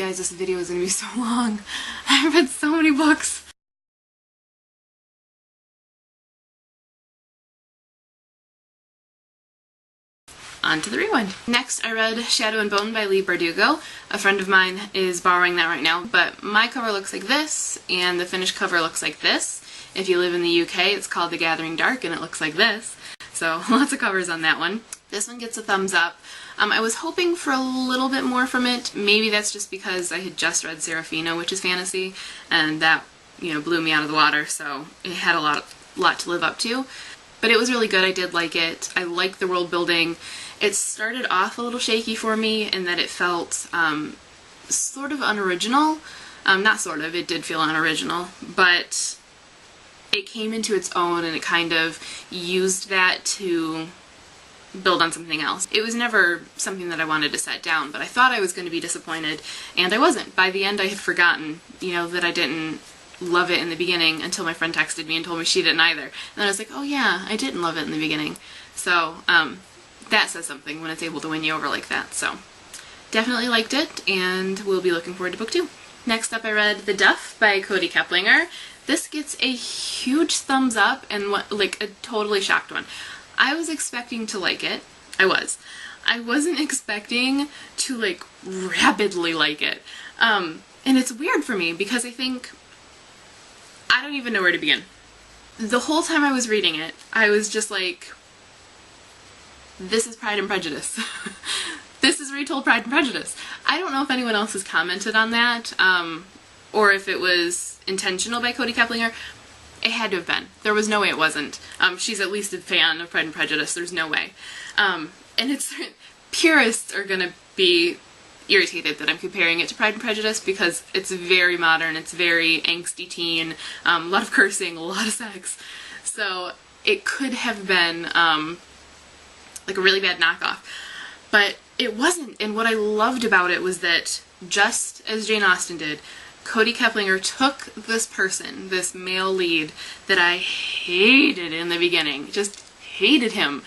guys, this video is gonna be so long. I've read so many books. On to the rewind. Next, I read Shadow and Bone by Leigh Bardugo. A friend of mine is borrowing that right now, but my cover looks like this, and the finished cover looks like this. If you live in the UK, it's called The Gathering Dark, and it looks like this. So, lots of covers on that one. This one gets a thumbs up. I was hoping for a little bit more from it. Maybe that's just because I had just read Serafina, which is fantasy, and that, blew me out of the water, so it had a lot to live up to. But it was really good. I did like it. I like the world building. It started off a little shaky for me in that it felt sort of unoriginal. Not sort of, it did feel unoriginal, but it came into its own and it kind of used that to build on something else. It was never something that I wanted to set down, but I thought I was going to be disappointed, and I wasn't. By the end I had forgotten, that I didn't love it in the beginning until my friend texted me and told me she didn't either. And then I was like, oh yeah, I didn't love it in the beginning. So, that says something when it's able to win you over like that. So, definitely liked it, and we'll be looking forward to book 2. Next up I read The DUFF by Cody Keplinger. This gets a huge thumbs up, and a totally shocked one. I was expecting to like it. I wasn't expecting to rapidly like it. And it's weird for me because I don't even know where to begin. The whole time I was reading it, I was just like, this is Pride and Prejudice. This is retold Pride and Prejudice. I don't know if anyone else has commented on that, or if it was intentional by Cody Keplinger. It had to have been. There was no way it wasn't. She's at least a fan of Pride and Prejudice. There's no way. And purists are gonna be irritated that I'm comparing it to Pride and Prejudice because it's very modern, it's very angsty teen, a lot of cursing, a lot of sex. So it could have been a really bad knockoff. But it wasn't, and what I loved about it was that, just as Jane Austen did, Cody Keplinger took this person, this male lead, that I hated in the beginning, just hated him,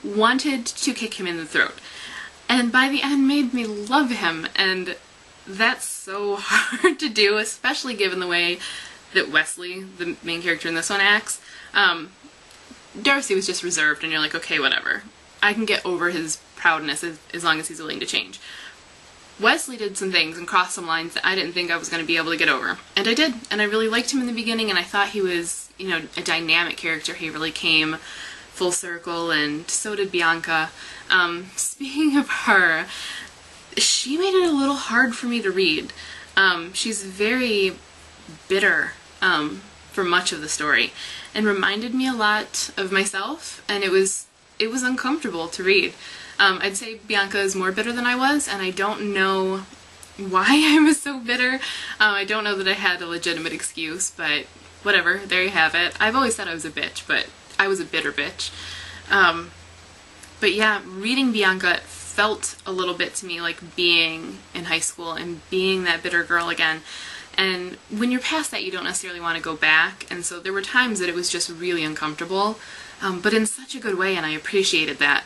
wanted to kick him in the throat, and by the end made me love him, and that's so hard to do, especially given the way that Wesley, the main character in this one, acts. Darcy was just reserved, and you're like, okay, whatever. I can get over his proudness as long as he's willing to change. Wesley did some things and crossed some lines that I didn't think I was going to be able to get over. And I did. And I really liked him in the beginning, and I thought he was, a dynamic character. He really came full circle, and so did Bianca. Speaking of her, she made it a little hard for me to read. She's very bitter for much of the story, and reminded me a lot of myself, and it was uncomfortable to read. I'd say Bianca is more bitter than I was, and I don't know why I was so bitter. I don't know that I had a legitimate excuse, but whatever, there you have it. I've always said I was a bitch, but I was a bitter bitch. But yeah, reading Bianca felt a little bit to me like being in high school and being that bitter girl again. And when you're past that, you don't necessarily want to go back, and so there were times that it was just really uncomfortable, but in such a good way, and I appreciated that.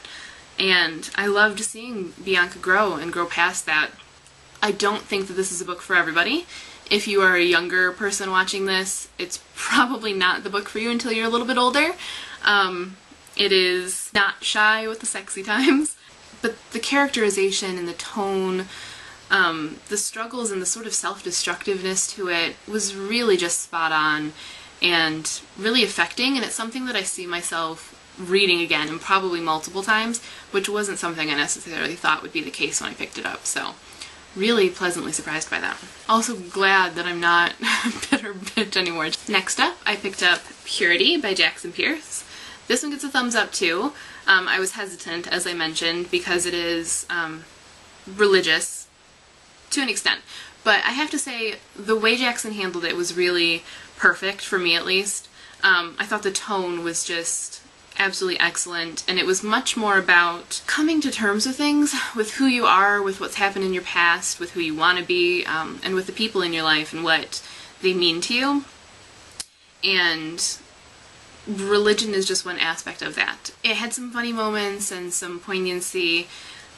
And I loved seeing Bianca grow and grow past that. I don't think that this is a book for everybody. If you are a younger person watching this, it's probably not the book for you until you're a little bit older. It is not shy with the sexy times, but the characterization and the tone, the struggles and the sort of self-destructiveness to it was really just spot on and really affecting, and it's something that I see myself reading again, and probably multiple times, which wasn't something I necessarily thought would be the case when I picked it up, so really pleasantly surprised by that. Also glad that I'm not a bitter bitch anymore. Next up, I picked up Purity by Jackson Pierce. This one gets a thumbs up too. I was hesitant, as I mentioned, because it is religious to an extent, but I have to say the way Jackson handled it was really perfect, for me at least. I thought the tone was just absolutely excellent, and it was much more about coming to terms with things, with who you are, with what's happened in your past, with who you want to be, and with the people in your life and what they mean to you. And religion is just one aspect of that. It had some funny moments and some poignancy.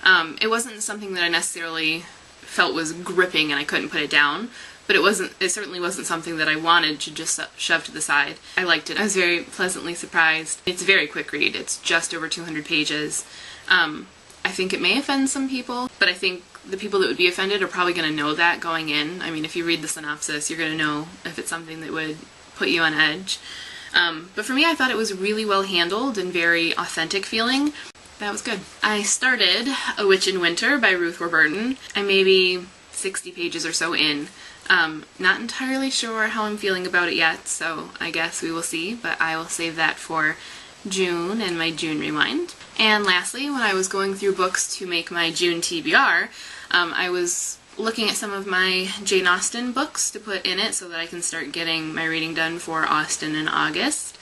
It wasn't something that I necessarily felt was gripping and I couldn't put it down. But it certainly wasn't something that I wanted to just shove to the side. I liked it. I was very pleasantly surprised. It's a very quick read. It's just over 200 pages. I think it may offend some people, but I think the people that would be offended are probably going to know that going in. I mean, if you read the synopsis, you're going to know if it's something that would put you on edge. But for me, I thought it was really well handled and very authentic feeling. That was good. I started A Witch in Winter by Ruth Warburton. I'm maybe 60 pages or so in. Not entirely sure how I'm feeling about it yet, so I guess we will see, but I will save that for June and my June Rewind. And lastly, when I was going through books to make my June TBR, I was looking at some of my Jane Austen books to put in it so that I can start getting my reading done for Austen in August,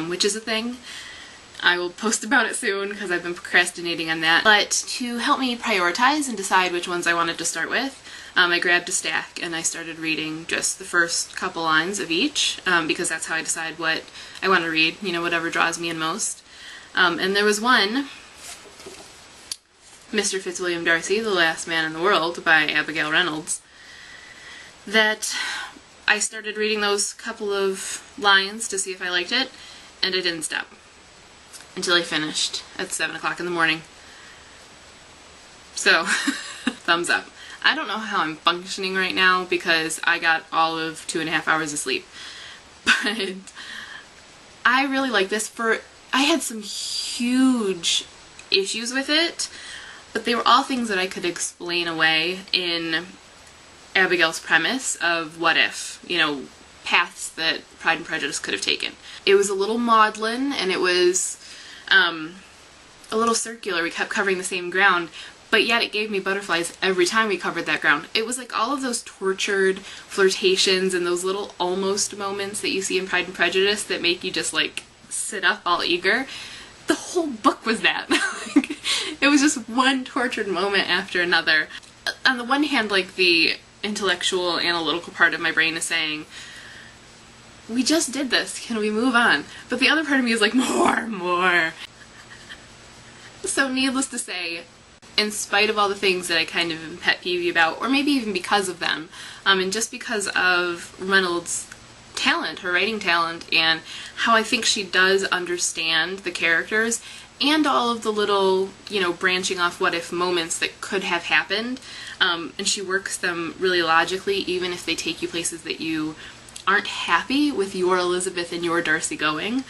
which is a thing. I will post about it soon because I've been procrastinating on that. But to help me prioritize and decide which ones I wanted to start with, I grabbed a stack and I started reading just the first couple lines of each, because that's how I decide what I want to read, you know, whatever draws me in most. And there was one, Mr. FITZWILLIAM Darcy, The Last Man in the World by Abigail Reynolds, that I started reading those couple of lines to see if I liked it, and I didn't stop until I finished at 7 o'clock in the morning. So, thumbs up. I don't know how I'm functioning right now because I got all of 2.5 hours of sleep, but I really like this. I had some huge issues with it, but they were all things that I could explain away in Abigail's premise of what if, you know, paths that Pride and Prejudice could have taken. It was a little maudlin and it was a little circular. We kept covering the same ground, but yet it gave me butterflies every time we covered that ground. It was like all of those tortured flirtations and those little almost moments that you see in Pride and Prejudice that make you just like sit up all eager. The whole book was that. It was just one tortured moment after another. On the one hand, like, the intellectual, analytical part of my brain is saying, we just did this, can we move on? But the other part of me is like, more. So needless to say, in spite of all the things that I kind of am pet peevy about, or maybe even because of them, and just because of Reynolds' talent, her writing talent, and how I think she does understand the characters, and all of the little, you know, branching off what-if moments that could have happened, and she works them really logically, even if they take you places that you aren't happy with your Elizabeth and your Darcy going.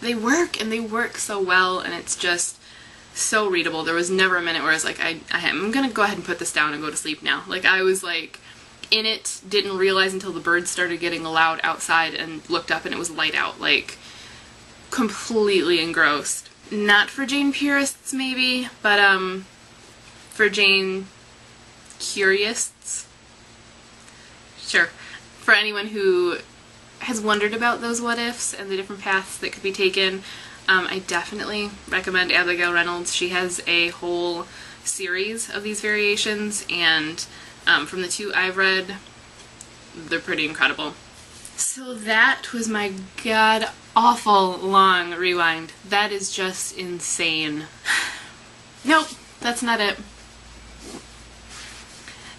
They work, and they work so well, and it's just so readable. There was never a minute where I was like, I'm gonna go ahead and put this down and go to sleep now. Like, I was like in it, didn't realize until the birds started getting loud outside and looked up and it was light out, like completely engrossed. Not for Jane purists maybe, but for Jane curiousts, sure. For anyone who has wondered about those what-ifs and the different paths that could be taken, I definitely recommend Abigail Reynolds. She has a whole series of these variations, and from the two I've read, they're pretty incredible. So that was my god-awful long rewind. That is just insane. Nope, that's not it.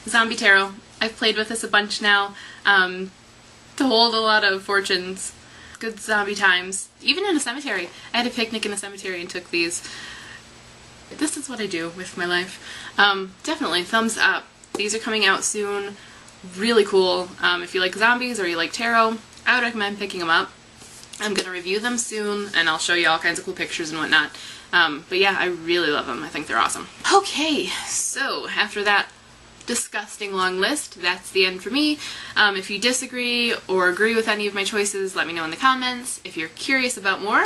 Zombie Tarot. I've played with this a bunch now, to hold a lot of fortunes. Good zombie times. Even in a cemetery. I had a picnic in a cemetery and took these. This is what I do with my life. Definitely, thumbs up. These are coming out soon. Really cool. If you like zombies or you like tarot, I would recommend picking them up. I'm going to review them soon, and I'll show you all kinds of cool pictures and whatnot. But yeah, I really love them. I think they're awesome. Okay, so after that disgusting long list, that's the end for me. If you disagree or agree with any of my choices, let me know in the comments. If you're curious about more,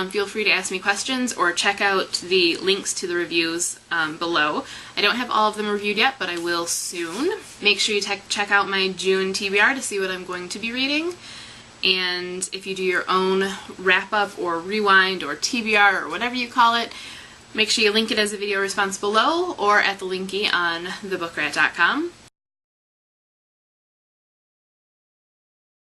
feel free to ask me questions or check out the links to the reviews below. I don't have all of them reviewed yet, but I will soon. Make sure you check out my June TBR to see what I'm going to be reading. And if you do your own wrap-up or rewind or TBR or whatever you call it, make sure you link it as a video response below or at the linky on thebookrat.com.